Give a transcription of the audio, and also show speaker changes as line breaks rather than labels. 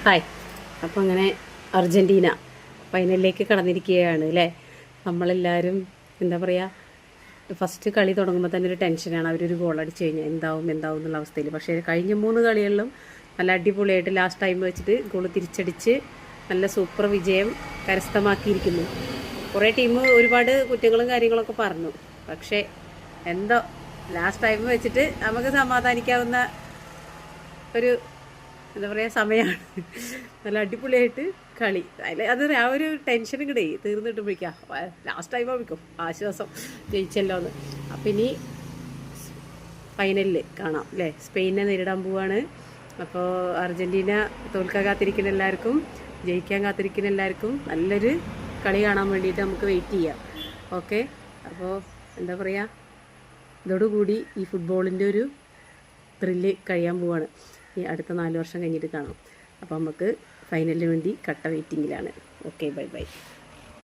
Hi. അപ്പോൾ അങ്ങനെ Argentina ഫൈനലിലേക്ക് കടന്നിരിക്കുകയാണ് അല്ലേ. നമ്മളെല്ലാവരും എന്താ പറയുക, ഫസ്റ്റ് കളി തുടങ്ങുമ്പോൾ തന്നെ ഒരു ടെൻഷനാണ്. അവരൊരു ഗോൾ അടിച്ചു കഴിഞ്ഞാൽ എന്താവും എന്നുള്ള അവസ്ഥയിൽ. പക്ഷേ കഴിഞ്ഞ 3 കളികളിലും നല്ല അടിപൊളിയായിട്ട് ലാസ്റ്റ് ടൈം വെച്ചിട്ട് ഗോൾ തിരിച്ചടിച്ച് നല്ല സൂപ്പർ വിജയം കരസ്ഥമാക്കിയിരിക്കുന്നു. കുറേ ടീം ഒരുപാട് കുറ്റങ്ങളും കാര്യങ്ങളൊക്കെ പറഞ്ഞു. പക്ഷേ എന്തോ ലാസ്റ്റ് ടൈം വെച്ചിട്ട് നമുക്ക് സമാധാനിക്കാവുന്ന ഒരു എന്താ പറയുക സമയമാണ്. നല്ല അടിപൊളിയായിട്ട് കളി. അത് ആ ഒരു ടെൻഷനും കൂടെ തീർന്നിട്ടുമ്പോഴേക്കാം ലാസ്റ്റ് ടൈം ആയിരിക്കും ആശ്വാസം ജയിച്ചല്ലോ എന്ന്. അപ്പം ഇനി ഫൈനലിൽ കാണാം അല്ലേ. സ്പെയിനെ നേരിടാൻ പോവാണ്. അപ്പോൾ അർജൻറ്റീന തോൽക്കാൻ കാത്തിരിക്കുന്ന എല്ലാവർക്കും, ജയിക്കാൻ കാത്തിരിക്കുന്ന എല്ലാവർക്കും നല്ലൊരു കളി കാണാൻ വേണ്ടിയിട്ട് നമുക്ക് വെയിറ്റ് ചെയ്യാം. ഓക്കെ. അപ്പോൾ എന്താ പറയുക, ഇതോടുകൂടി ഈ ഫുട്ബോളിൻ്റെ ഒരു ത്രില്ല് കഴിയാൻ പോവാണ്. ഈ അടുത്ത 4 വർഷം കഴിഞ്ഞിട്ട് കാണാം. അപ്പോൾ നമുക്ക് ഫൈനലിന് വേണ്ടി കട്ട വെയിറ്റിങ്ങിലാണ്. Okay, bye bye.